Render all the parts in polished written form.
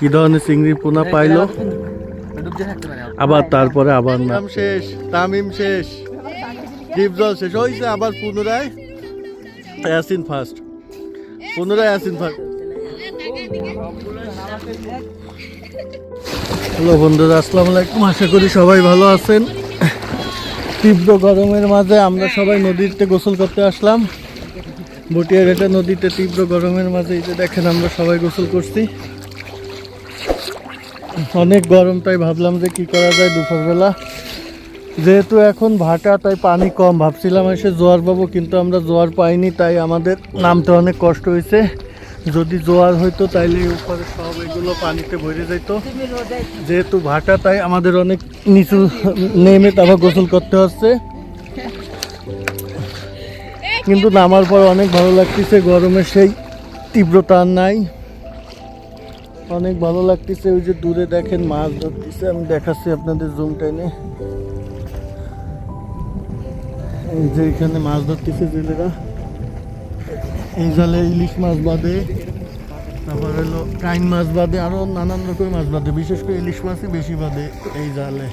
কি ধরনের চিংড়ি পোনা পাইলো, আবার তারপরে আবার নাম শেষ, তামিম শেষ, ডিপজল শেষ হয়েছে, আবার পুনরায় ইয়াসিন ফার্স্ট, পুনরায় ইয়াসিন ফার্স্ট। হ্যালো বন্ধুরা, আসসালামু আলাইকুম। আশা করি সবাই ভালো আছেন। তীব্র গরমের মাঝে আমরা সবাই নদীতে গোসল করতে আসলাম। বটিয়াঘাটা নদীতে তীব্র গরমের মাঝে এই যে দেখেন আমরা সবাই গোসল করছি। অনেক গরম, তাই ভাবলাম যে কি করা যায় দুপুরবেলা, যেহেতু এখন ভাটা তাই পানি কম, ভাবছিলাম এসে জোয়ার পাবো, কিন্তু আমরা জোয়ার পাইনি, তাই আমাদের নামতে অনেক কষ্ট হয়েছে। যদি জোয়ার হইতো তাইলে উপরে সব এগুলো পানিতে ভরে যেত, যেহেতু ভাটা তাই আমাদের অনেক নিচু নেমে তারপর গোসল করতে হচ্ছে। কিন্তু নামার পর অনেক ভালো লাগতেছে, গরমের সেই তীব্রতা আর নাই, অনেক ভালো লাগতেছে। ওই যে দূরে দেখেন মাছ ধরতেছে, আমি দেখাচ্ছি আপনাদের জুম টাইনে। এই যে এখানে মাছ ধরতেছে জেলেরা, এই জালে ইলিশ মাছ বাদে, তারপর হলো কাইন মাছ বাদে, আরো নানান রকমের মাছ বাদে, বিশেষ করে ইলিশ মাছই বেশি বাদে এই জালে।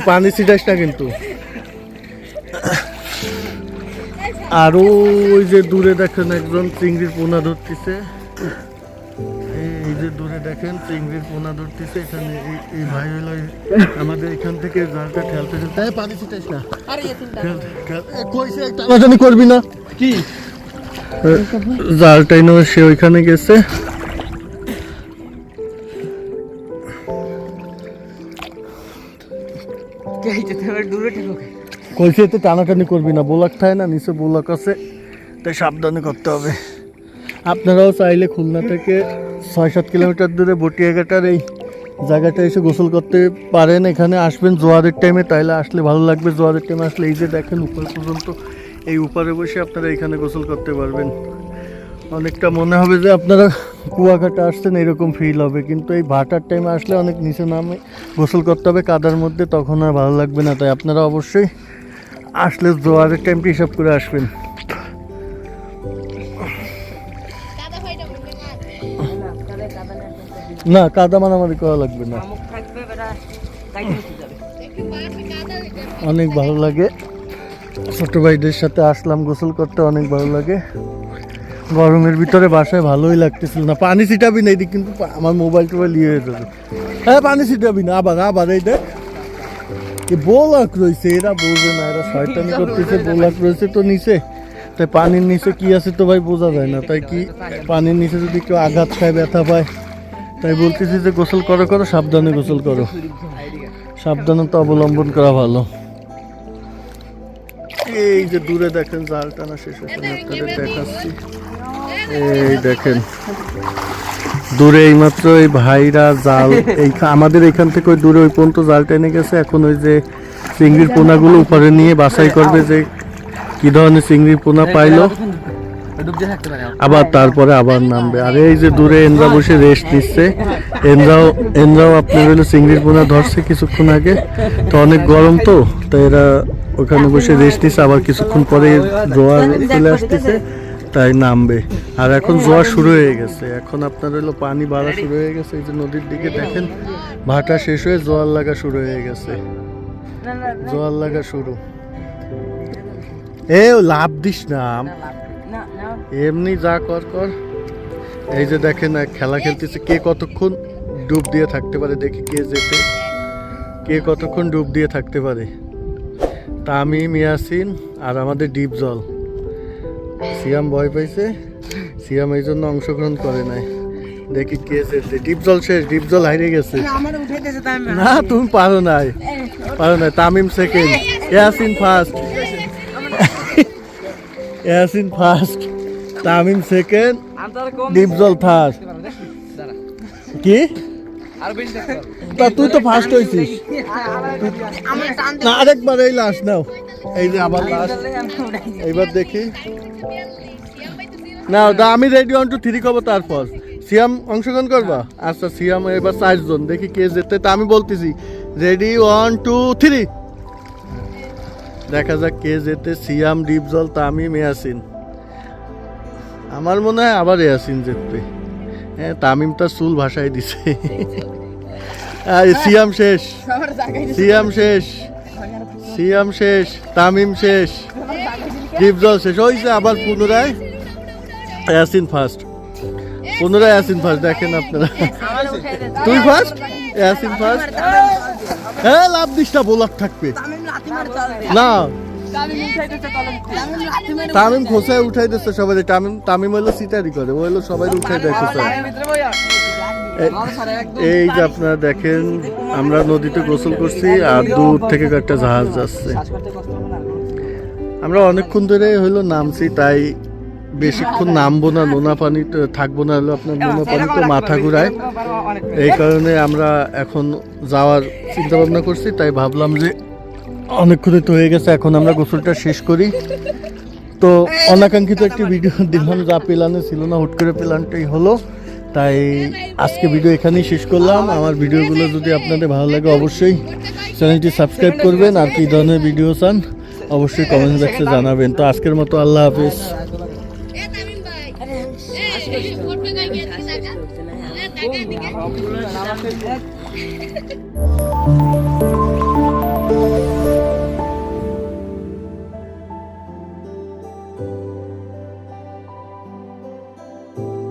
পানি ছিটাস না কিন্তু। আরো ওই যে দূরে দেখেন একজন চিংড়ির পোনা ধরতেছে, এই যে দূরে দেখেন চিংড়ির পোনা ধরতেছে। এখানে এই ভাই হলো আমাদের এখান থেকে জালটা ঠেলতে ঠেলতে, পানি ছিটাস না, টানাটানি করবি না কি, জালটাই না সে ওইখানে গেছে। কইছে এতে টানাটানি করবি না, বোলাক থাকে না, নিচে বোলাক আছে, তাই সাবধানে করতে হবে। আপনারাও চাইলে খুলনা থেকে ৬-৭ কিলোমিটার দূরে বটিয়াঘাটার এই জায়গাটা এসে গোসল করতে পারেন। এখানে আসবেন জোয়ারের টাইমে, তাইলে আসলে ভালো লাগবে। জোয়ারের টাইমে আসলে এই যে দেখেন উপর পর্যন্ত, এই উপরে বসে আপনারা এখানে গোসল করতে পারবেন। অনেকটা মনে হবে যে আপনারা কুয়াকাটা আসছেন, এরকম ফিল হবে। কিন্তু এই ভাটার টাইমে আসলে অনেক নিচে নামে গোসল করতে হবে কাদার মধ্যে, তখন আর ভালো লাগবে না। তাই আপনারা অবশ্যই আসলে জোয়ারের টাইমটা হিসাব করে আসবেন। না, কাদা মারামারি করা লাগবে না, অনেক ভালো লাগে। ছোট ভাইদের সাথে আসলাম গোসল করতে, অনেক ভালো লাগে। গরমের ভিতরে বাসায় ভালোই লাগতেছিল না। পানি ছিটাবি না এইদিক, কিন্তু আমার মোবাইল টোবাইল ইয়ে হয়ে যাবে। হ্যাঁ, পানি ছিটাবি না, আবার আবার এই দেখ বোলাক রয়েছে, এরা বোঝে না, এরা শয়তানি করতেছে। বোলাক রয়েছে তো নিচে, তাই পানির নিচে কি আছে তো ভাই বোঝা যায় না। তাই কি পানির নিচে যদি কেউ আঘাত খায়, ব্যথা পায়, তাই বলতেছি যে গোসল করো, সাবধানে গোসল করো, সাবধানতা অবলম্বন করা ভালো। এই যে দূরে দেখেন জাল টানা শেষ হয়েছে, আপনাদের দেখাচ্ছি। এই দেখেন দূরে এইমাত্র এই ভাইরা জাল, এই আমাদের এখান থেকে ওই দূরে ওই পর্যন্ত জাল টেনে গেছে। এখন ওই যে চিংড়ির পোনাগুলো উপরে নিয়ে বাছাই করবে যে কি ধরনের চিংড়ির পোনা পাইলো, আবার তারপরে আবার নামবে। আর এই যে দূরে এনরা বসে রেস্ট নিচ্ছে, এনরাও আপনার হলো চিংড়ির পোনা ধরছে কিছুক্ষণ আগে, তো অনেক গরম তো, তাই এরা ওখানে বসে রেস্ট নিচ্ছে। আবার কিছুক্ষণ পরে জোয়ার চলে আসতেছে, তাই নামবে। আর এখন জোয়ার শুরু হয়ে গেছে, এখন আপনার হলো পানি বাড়া শুরু হয়ে গেছে। এই যে নদীর দিকে দেখেন ভাটা শেষ হয়ে জোয়ার লাগা শুরু হয়ে গেছে, জোয়ার লাগা শুরু। এ লাভ দিস না, এমনি যা কর কর। এই যে দেখেন খেলা খেলতেছে, কে কতক্ষণ ডুব দিয়ে থাকতে পারে, দেখি কে কতক্ষণ ডুব দিয়ে থাকতে পারে। তামিম, ইয়াসিন আর আমাদের ডিপজল। সিয়াম ভয় পাইছে, সিয়াম এই জন্য অংশগ্রহণ করে নাই। দেখি কে জেতে। ডিপজল শেষ, ডিপজল হারিয়ে গেছে। না, তুমি পারো নাই। Tamim second, Yasin first, Tamim second, Dipjol third. কি তা তুই তো ফার্স্ট হয়েছিস না, আরেকবার এই লাস্ট নাও। এই যে আবার লাস্ট, এইবার দেখি না, আমি রেডি 1 2 3 করবো, তারপর সিয়াম অংশগ্রহণ করবা। আচ্ছা, সিয়াম এবার 4 জন, দেখি কে যেতে। তা আমি বলতেছি রেডি 1 2 3, দেখা যাক কে যেতে। সিয়াম, ডিপজল, তামিম, ইয়াসিন। আমার মনে হয় আবার ইয়াসিন জিতবে। হ্যাঁ, তামিম তার চুল ভাসায় দিছে। সিয়াম শেষ, সিয়াম শেষ, সিয়াম শেষ, তামিম শেষ, ডিপজল শেষ। ওই যে আবার পুনরায় ইয়াসিন ফার্স্ট, পুনরায় ইয়াসিন ফার্স্ট। দেখেন আপনারা, তুই ফার্স্ট, ইয়াসিন ফার্স্ট। হ্যাঁ, লাভ দিসটা বোলার থাকবে না। তামিম খোসায় উঠাই দিচ্ছে সবাই। তামিম হইলো সিটারি করে, ও হইলো সবাই উঠাই দেয় খোসায়। এই যে আপনারা দেখেন, আমরা নদীতে গোসল করছি আর দূর থেকে একটা জাহাজ যাচ্ছে। আমরা অনেকক্ষণ ধরে হইলো নামছি, তাই বেশিক্ষণ নামবো না, নোনা পানিতে থাকবো না, হলো আপনার নোনা পানিতে মাথা ঘুরায়। এই কারণে আমরা এখন যাওয়ার চিন্তা ভাবনা করছি। তাই ভাবলাম যে অনেকক্ষণই তো হয়ে গেছে, এখন আমরা গোসলটা শেষ করি। তো অনাকাঙ্ক্ষিত একটি ভিডিও দিলাম, যা প্ল্যানে ছিল না, হুট করে প্ল্যানটাই হলো। তাই আজকে ভিডিও এখানেই শেষ করলাম। আমার ভিডিওগুলো যদি আপনাদের ভালো লাগে অবশ্যই চ্যানেলটি সাবস্ক্রাইব করবেন। আর কী ধরনের ভিডিও চান অবশ্যই কমেন্ট বক্সে জানাবেন। তো আজকের মতো আল্লাহ হাফেজ। টাকা